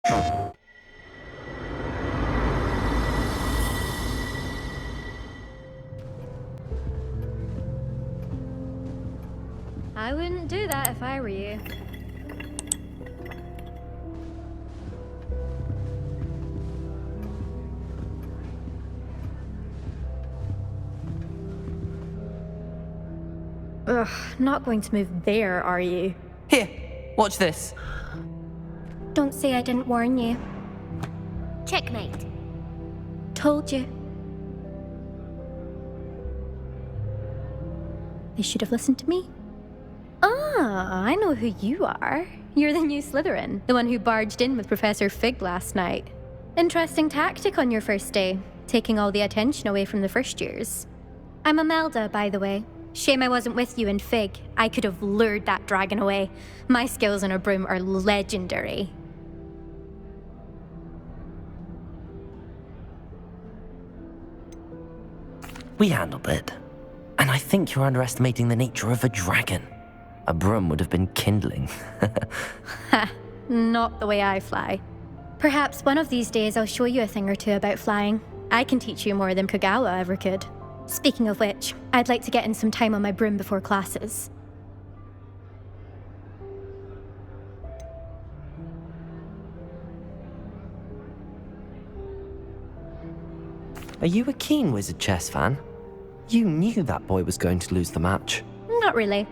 I wouldn't do that if I were you. Ugh, not going to move there, are you? Here, watch this. Don't say I didn't warn you. Checkmate. Told you. They should have listened to me. Ah, I know who you are. You're the new Slytherin, the one who barged in with Professor Fig last night. Interesting tactic on your first day, taking all the attention away from the first years. I'm Imelda, by the way. Shame I wasn't with you in Fig. I could have lured that dragon away. My skills on a broom are legendary. We handled it. And I think you're underestimating the nature of a dragon. A broom would have been kindling. Ha, not the way I fly. Perhaps one of these days I'll show you a thing or two about flying. I can teach you more than Kagawa ever could. Speaking of which, I'd like to get in some time on my broom before classes. Are you a keen Wizard chess fan? You knew that boy was going to lose the match. Not really.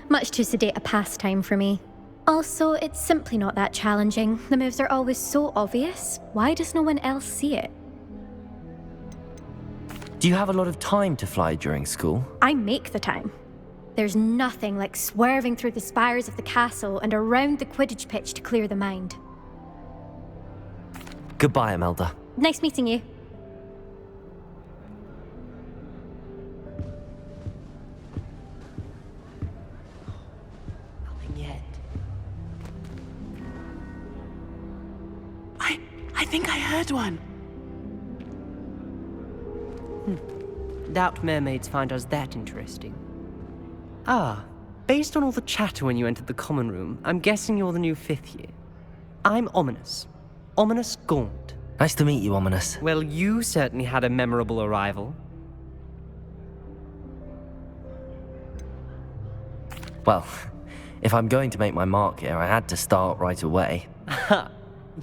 Much too sedate a pastime for me. Also, it's simply not that challenging. The moves are always so obvious. Why does no one else see it? Do you have a lot of time to fly during school? I make the time. There's nothing like swerving through the spires of the castle and around the Quidditch pitch to clear the mind. Goodbye, Imelda. Nice meeting you. Nothing yet. I think I heard one. Doubt mermaids find us that interesting. Ah, based on all the chatter when you entered the common room, I'm guessing you're the new 5th year. I'm Ominous. Ominous Gaunt. Nice to meet you, Ominous. Well, you certainly had a memorable arrival. Well, if I'm going to make my mark here, I had to start right away. Ha!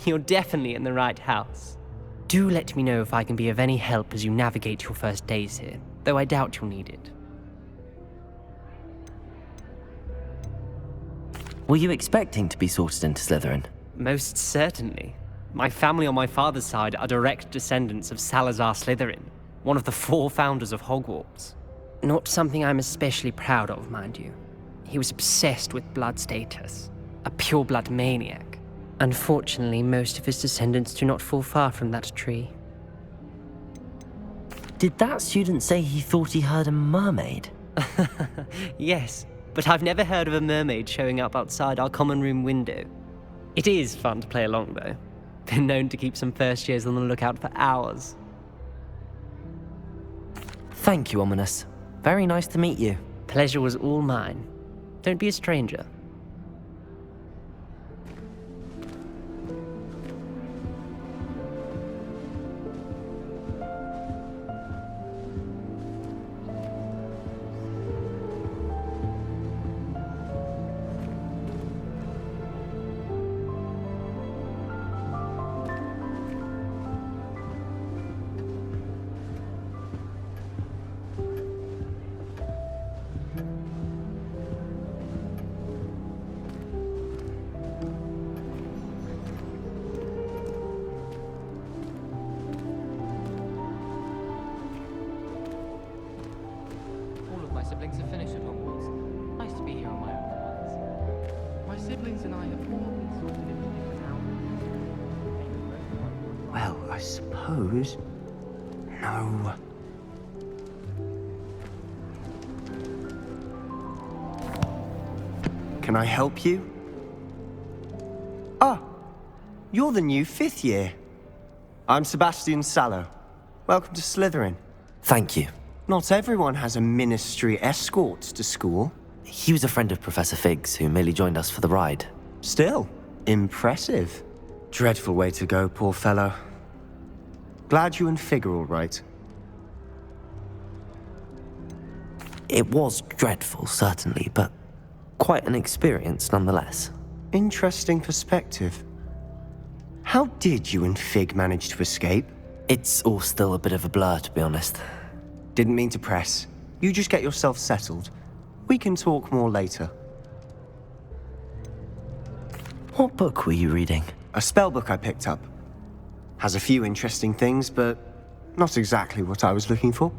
You're definitely in the right house. Do let me know if I can be of any help as you navigate your first days here, though I doubt you'll need it. Were you expecting to be sorted into Slytherin? Most certainly. My family on my father's side are direct descendants of Salazar Slytherin, one of the 4 founders of Hogwarts. Not something I'm especially proud of, mind you. He was obsessed with blood status, a pure-blood maniac. Unfortunately, most of his descendants do not fall far from that tree. Did that student say he thought he heard a mermaid? Yes, but I've never heard of a mermaid showing up outside our common room window. It is fun to play along, though. Been known to keep some first years on the lookout for hours. Thank you, Ominous. Very nice to meet you. Pleasure was all mine. Don't be a stranger. siblings have finished at Hogwarts. Nice to be here on my own for once. My siblings and I have all been sorted into different houses. Well, I suppose... No. Can I help you? Ah, you're the new 5th year. I'm Sebastian Sallow. Welcome to Slytherin. Thank you. Not everyone has a ministry escort to school. He was a friend of Professor Fig's who merely joined us for the ride. Still, impressive. Dreadful way to go, poor fellow. Glad you and Fig are all right. It was dreadful, certainly, but quite an experience nonetheless. Interesting perspective. How did you and Fig manage to escape? It's all still a bit of a blur, to be honest. Didn't mean to press. You just get yourself settled. We can talk more later. What book were you reading? A spell book I picked up. Has a few interesting things, but not exactly what I was looking for.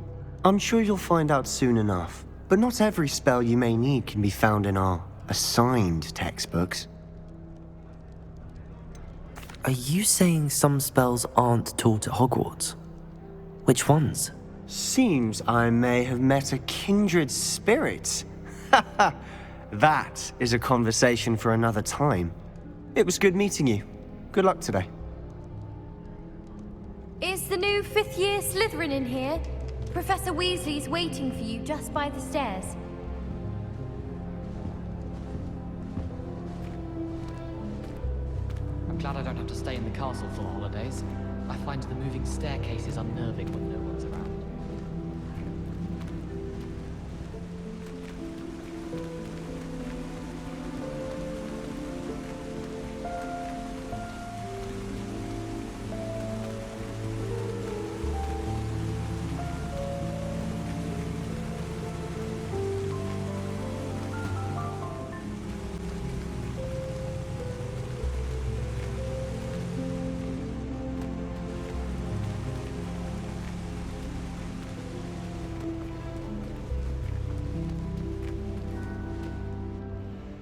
I'm sure you'll find out soon enough. But not every spell you may need can be found in our assigned textbooks. Are you saying some spells aren't taught at Hogwarts? Which ones? Seems I may have met a kindred spirit. That is a conversation for another time. It was good meeting you. Good luck today. Is the new fifth-year Slytherin in here? Professor Weasley's waiting for you just by the stairs. I'm glad I don't have to stay in the castle for the holidays. I find the moving staircases unnerving when no one's around.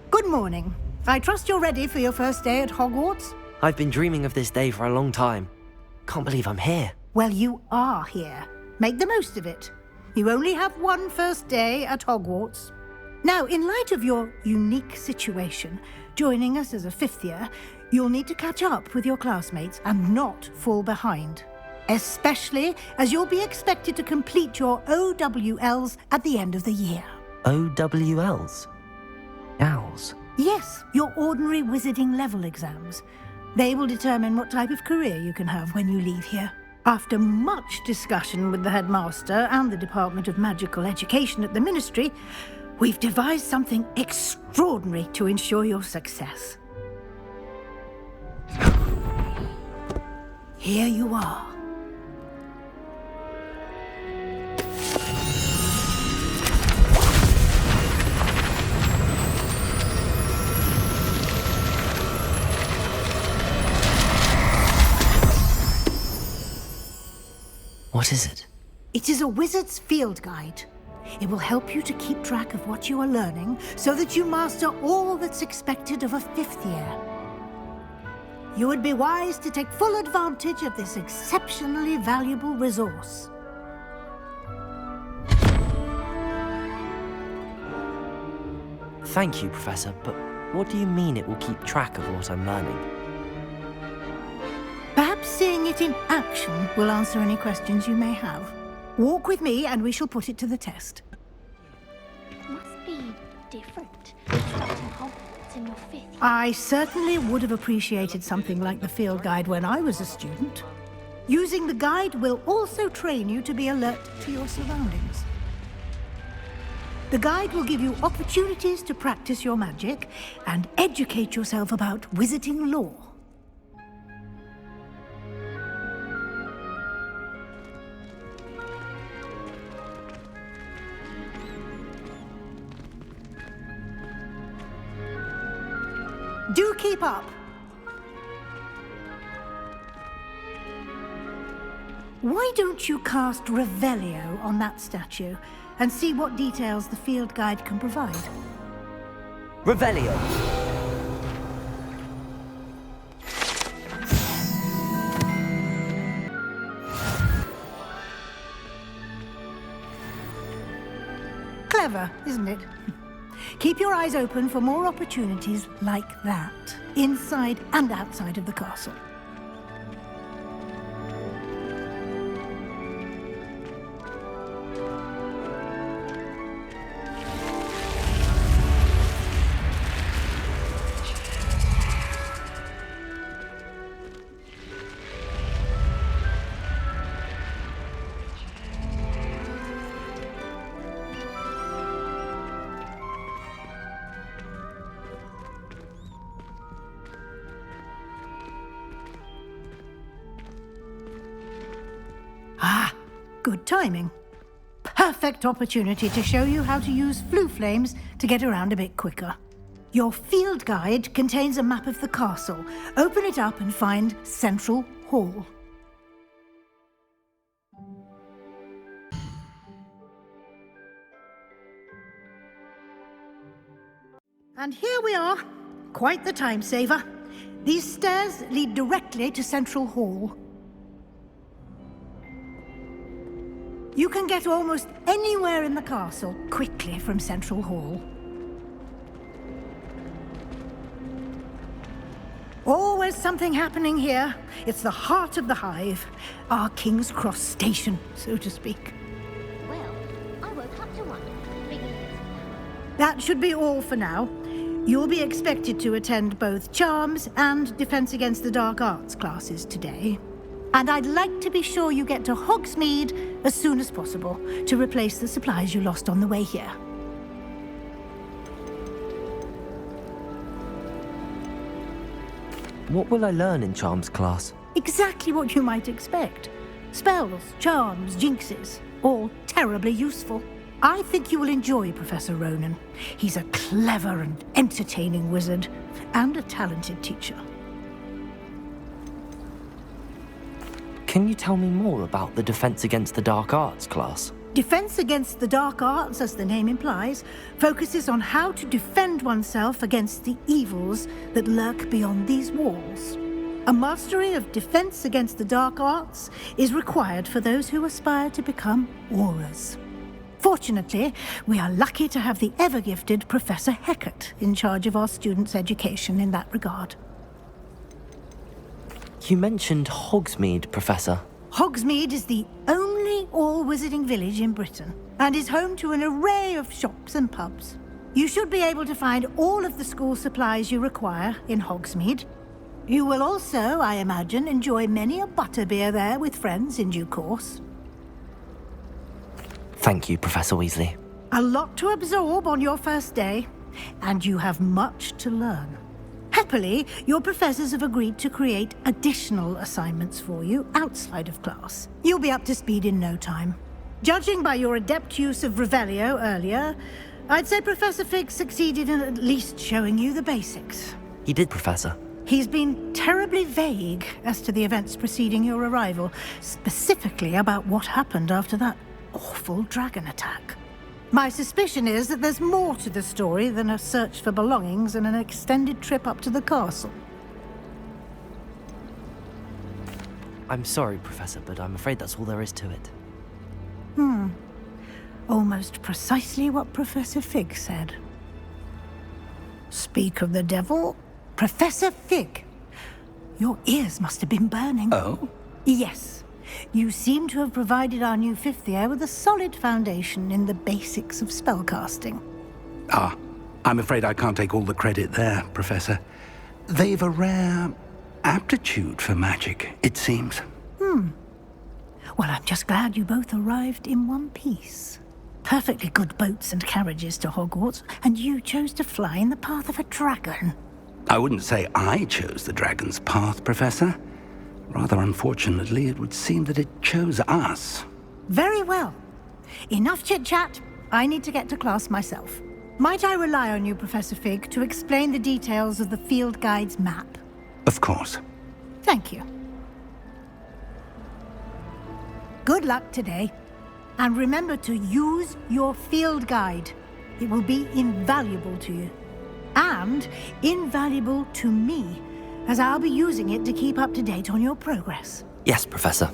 Good morning. I trust you're ready for your first day at Hogwarts? I've been dreaming of this day for a long time. Can't believe I'm here. Well, you are here. Make the most of it. You only have one first day at Hogwarts. Now, in light of your unique situation, joining us as a fifth year, you'll need to catch up with your classmates and not fall behind. Especially as you'll be expected to complete your OWLs at the end of the year. OWLs? Owls? Yes, your ordinary wizarding level exams. They will determine what type of career you can have when you leave here. After much discussion with the headmaster and the Department of Magical Education at the Ministry, we've devised something extraordinary to ensure your success. Here you are. What is it? It is a wizard's field guide. It will help you to keep track of what you are learning so that you master all that's expected of a fifth year. You would be wise to take full advantage of this exceptionally valuable resource. Thank you, Professor, but what do you mean it will keep track of what I'm learning? Perhaps seeing it in action will answer any questions you may have. Walk with me and we shall put it to the test. It must be different starting Hogwarts in your fifth year. I certainly would have appreciated something like the field guide when I was a student. Using the guide will also train you to be alert to your surroundings. The guide will give you opportunities to practice your magic and educate yourself about wizarding lore. Do keep up. Why don't you cast Revelio on that statue and see what details the field guide can provide? Revelio! Clever, isn't it? Keep your eyes open for more opportunities like that, inside and outside of the castle. Good timing. Perfect opportunity to show you how to use flue flames to get around a bit quicker. Your field guide contains a map of the castle. Open it up and find Central Hall. And here we are. Quite the time saver. These stairs lead directly to Central Hall. You can get almost anywhere in the castle quickly from Central Hall. Always something happening here. It's the heart of the hive, our King's Cross station, so to speak. Well, I woke up to one. That should be all for now. You'll be expected to attend both Charms and Defense Against the Dark Arts classes today. And I'd like to be sure you get to Hogsmeade as soon as possible to replace the supplies you lost on the way here. What will I learn in Charms class? Exactly what you might expect. Spells, charms, jinxes, all terribly useful. I think you will enjoy Professor Ronan. He's a clever and entertaining wizard, and a talented teacher. Can you tell me more about the Defense Against the Dark Arts class? Defense Against the Dark Arts, as the name implies, focuses on how to defend oneself against the evils that lurk beyond these walls. A mastery of Defense Against the Dark Arts is required for those who aspire to become Aurors. Fortunately, we are lucky to have the ever-gifted Professor Hecat in charge of our students' education in that regard. You mentioned Hogsmeade, Professor. Hogsmeade is the only all-wizarding village in Britain and is home to an array of shops and pubs. You should be able to find all of the school supplies you require in Hogsmeade. You will also, I imagine, enjoy many a butterbeer there with friends in due course. Thank you, Professor Weasley. A lot to absorb on your first day, and you have much to learn. Happily, your professors have agreed to create additional assignments for you outside of class. You'll be up to speed in no time. Judging by your adept use of Revelio earlier, I'd say Professor Fig succeeded in at least showing you the basics. He did, Professor. He's been terribly vague as to the events preceding your arrival, specifically about what happened after that awful dragon attack. My suspicion is that there's more to the story than a search for belongings and an extended trip up to the castle. I'm sorry, Professor, but I'm afraid that's all there is to it. Almost precisely what Professor Fig said. Speak of the devil, Professor Fig. Your ears must have been burning. Oh? Yes. You seem to have provided our new fifth year with a solid foundation in the basics of spellcasting. Ah, I'm afraid I can't take all the credit there, Professor. They've a rare aptitude for magic, it seems. Well, I'm just glad you both arrived in one piece. Perfectly good boats and carriages to Hogwarts, and you chose to fly in the path of a dragon. I wouldn't say I chose the dragon's path, Professor. Rather unfortunately, it would seem that it chose us. Very well. Enough chit-chat. I need to get to class myself. Might I rely on you, Professor Fig, to explain the details of the field guide's map? Of course. Thank you. Good luck today. And remember to use your field guide. It will be invaluable to you. And invaluable to me, as I'll be using it to keep up to date on your progress. Yes, Professor.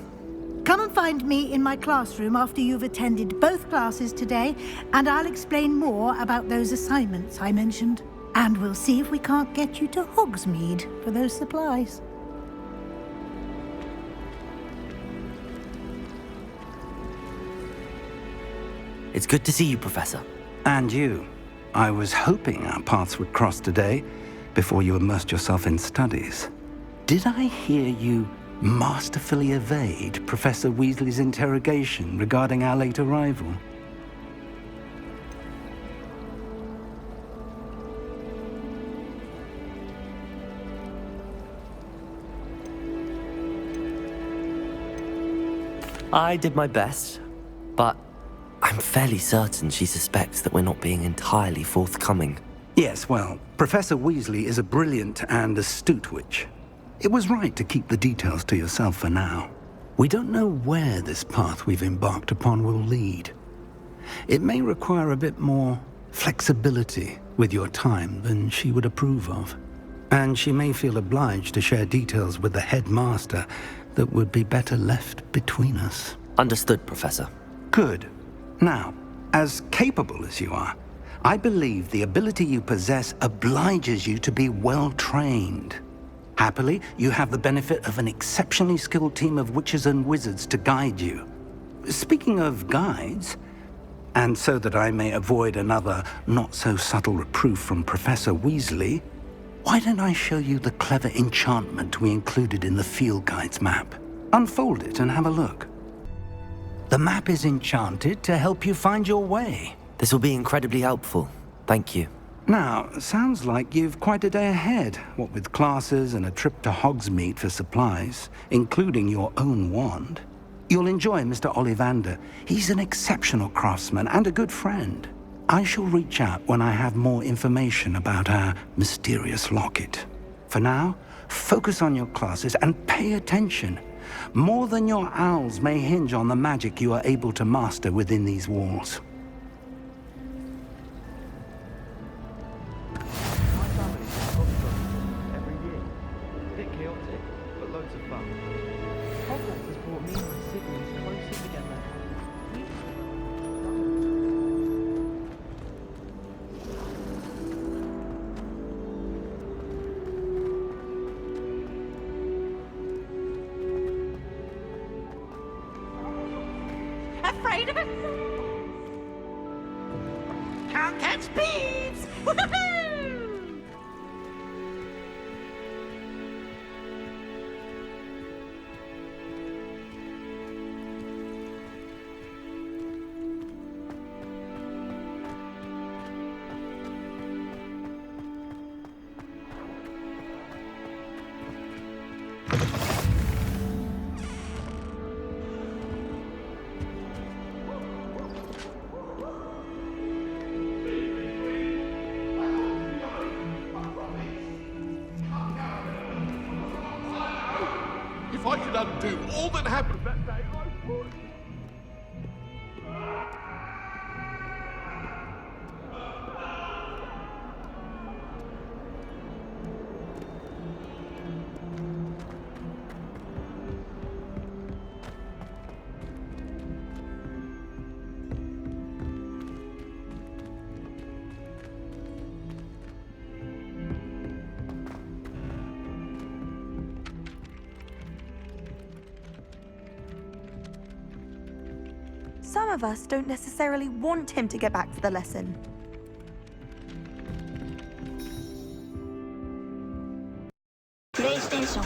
Come and find me in my classroom after you've attended both classes today, and I'll explain more about those assignments I mentioned. And we'll see if we can't get you to Hogsmeade for those supplies. It's good to see you, Professor. And you. I was hoping our paths would cross today, before you immersed yourself in studies. Did I hear you masterfully evade Professor Weasley's interrogation regarding our late arrival? I did my best, but I'm fairly certain she suspects that we're not being entirely forthcoming. Yes, well, Professor Weasley is a brilliant and astute witch. It was right to keep the details to yourself for now. We don't know where this path we've embarked upon will lead. It may require a bit more flexibility with your time than she would approve of. And she may feel obliged to share details with the headmaster that would be better left between us. Understood, Professor. Good. Now, as capable as you are, I believe the ability you possess obliges you to be well trained. Happily, you have the benefit of an exceptionally skilled team of witches and wizards to guide you. Speaking of guides, and so that I may avoid another not-so-subtle reproof from Professor Weasley, why don't I show you the clever enchantment we included in the field guide's map? Unfold it and have a look. The map is enchanted to help you find your way. This will be incredibly helpful. Thank you. Now, sounds like you've quite a day ahead, what with classes and a trip to Hogsmeade for supplies, including your own wand. You'll enjoy Mr. Ollivander. He's an exceptional craftsman and a good friend. I shall reach out when I have more information about our mysterious locket. For now, focus on your classes and pay attention. More than your owls may hinge on the magic you are able to master within these walls. My family has Hogwarts every year. A bit chaotic, but loads of fun. Hogwarts has brought me and my siblings closer together. Afraid of it? Can't catch thieves! Woohoo! If I could undo all that happened that day, I would. Some of us don't necessarily want him to get back to the lesson. PlayStation